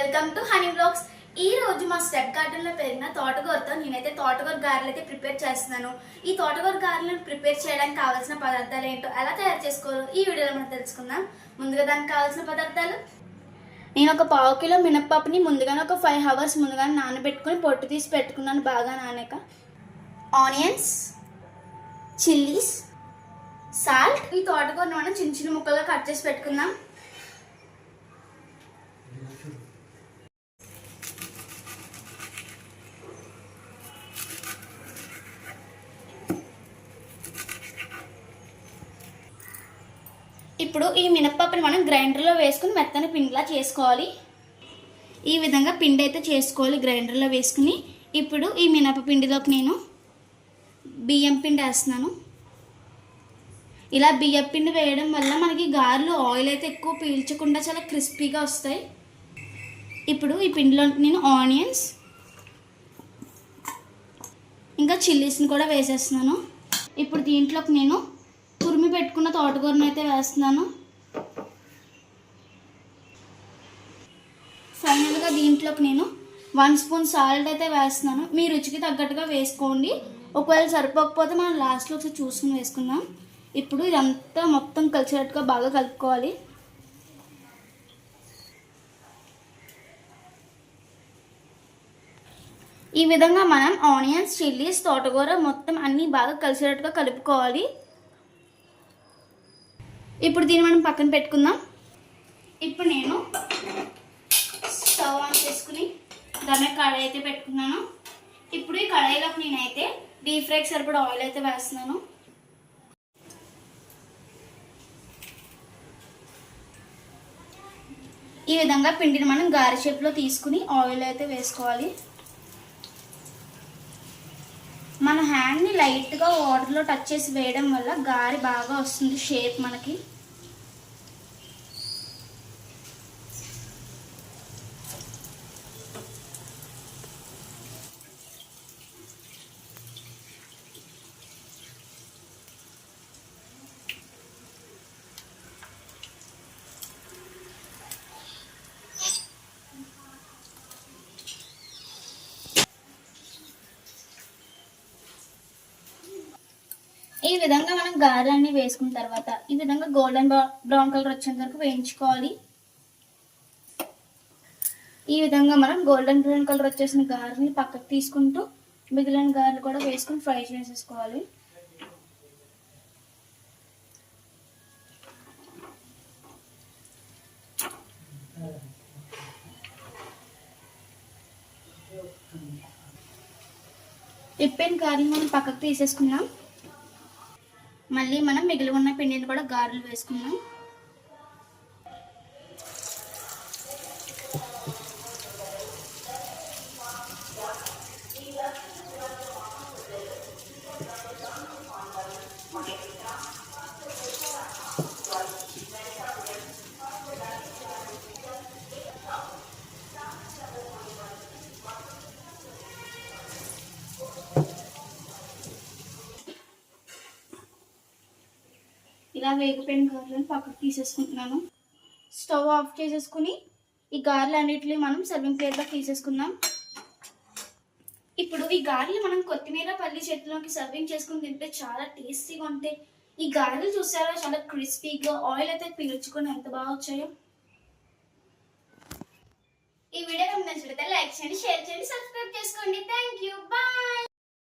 Welcome to honey blogs. ఈ రోజు మా స్టెప్ గార్డెన్ లో పెరిగిన తోటకూరతో నేనైతే తోటకూర గారెలు అయితే ప్రిపేర్ చేస్తున్నాను. ఈ తోటకూర గారెలను ప్రిపేర్ చేయడానికి కావాల్సిన పదార్థాలు ఏంటో ఎలా తయారు చేసుకోవాలో ఈ వీడియోలో మనం తెలుసుకుందాం. ముందుగా దానికి కావాల్సిన పదార్థాలు, నేను ఒక పావు కిలో మినప్పప్పుని ముందుగానే ఒక 5 hours ముందుగానే నానబెట్టుకుని పొట్టు తీసి పెట్టుకున్నాను. బాగా నానాక ఆనియన్స్, చిల్లీస్, సాల్ట్. ఈ తోటకూరను మనం చిన్న చిన్న ముక్కలుగా కట్ చేసి పెట్టుకుందాం. ఇప్పుడు ఈ మినప్పప్పుని మనం గ్రైండర్లో వేసుకుని మెత్తని పిండిలా చేసుకోవాలి. ఈ విధంగా పిండి అయితే చేసుకోవాలి గ్రైండర్లో వేసుకుని. ఇప్పుడు ఈ మినపపిండిలోకి నేను బియ్యం పిండి వేస్తున్నాను. ఇలా బియ్యం పిండి వేయడం వల్ల మనకి గారెలు ఆయిల్ అయితే ఎక్కువ పీల్చకుండా చాలా క్రిస్పీగా వస్తాయి. ఇప్పుడు ఈ పిండిలో నేను ఆనియన్స్ ఇంకా చిల్లీస్ని కూడా వేసేస్తున్నాను. ఇప్పుడు దీంట్లోకి నేను తురిమి పెట్టుకున్న తోటకూరను అయితే వేస్తున్నాను. ఫైనల్గా దీంట్లోకి నేను 1 స్పూన్ సాల్ట్ అయితే వేస్తున్నాను. మీ రుచికి తగ్గట్టుగా వేసుకోండి. ఒకవేళ సరిపోకపోతే మనం లాస్ట్లో ఒకసారి చూసుకుని వేసుకుందాం. ఇప్పుడు ఇదంతా మొత్తం కలిసేటట్టుగా బాగా కలుపుకోవాలి. ఈ విధంగా మనం ఆనియన్స్, చిల్లీస్, తోటకూర మొత్తం అన్నీ బాగా కలిసేటట్టుగా కలుపుకోవాలి. ఇప్పుడు దీన్ని మనం పక్కన పెట్టుకుందాం. ఇప్పుడు నేను స్టవ్ ఆన్ చేసుకుని దాని కడాయి అయితే పెట్టుకున్నాను. ఇప్పుడు ఈ కడాయిలోకి నేనైతే డీప్ ఫ్రైకి సరిపడా ఆయిల్ అయితే వేస్తున్నాను. ఈ విధంగా పిండిని మనం గారె షేప్లో తీసుకుని ఆయిల్ అయితే వేసుకోవాలి. మన హ్యాండ్ని లైట్గా వాటర్లో టచ్ చేసి వేయడం వల్ల గారె బాగా వస్తుంది షేప్ మనకి. ఈ విధంగా మనం గారెలన్నీ వేసుకున్న తర్వాత ఈ విధంగా గోల్డెన్ బ్రౌన్ కలర్ వచ్చేంత వరకు వేయించుకోవాలి. ఈ విధంగా మనం గోల్డెన్ బ్రౌన్ కలర్ వచ్చేసిన గారెని పక్కకు తీసుకుంటూ మిగిలిన గారెలు కూడా వేసుకుని ఫ్రై చేసేసుకోవాలి. ఇప్పిన గారెలు మనం పక్కకు తీసేసుకున్నాం. మళ్ళీ మనం మిగిలి ఉన్న పిండిని కూడా గారెలు వేసుకున్నాం. ఇలా వేగిపోయిన గారెలను పక్కకు తీసేసుకుంటున్నాను. స్టవ్ ఆఫ్ చేసేసుకుని ఈ గారెలు అన్నిటిని మనం సర్వింగ్ ప్లేట్లో తీసేసుకుందాం. ఇప్పుడు ఈ గారెలు మనం కొత్తిమీర పల్లి చేతిలోకి సర్వింగ్ చేసుకుని తింటే చాలా టేస్టీగా ఉంటాయి. ఈ గారెలు చూసారా చాలా క్రిస్పీగా ఆయిల్ అయితే పీల్చుకొని ఎంత బాగా వచ్చాయో. ఈ వీడియో మీకు నచ్చితే లైక్ చేయండి, షేర్ చేయండి, సబ్స్క్రైబ్ చేసుకోండి.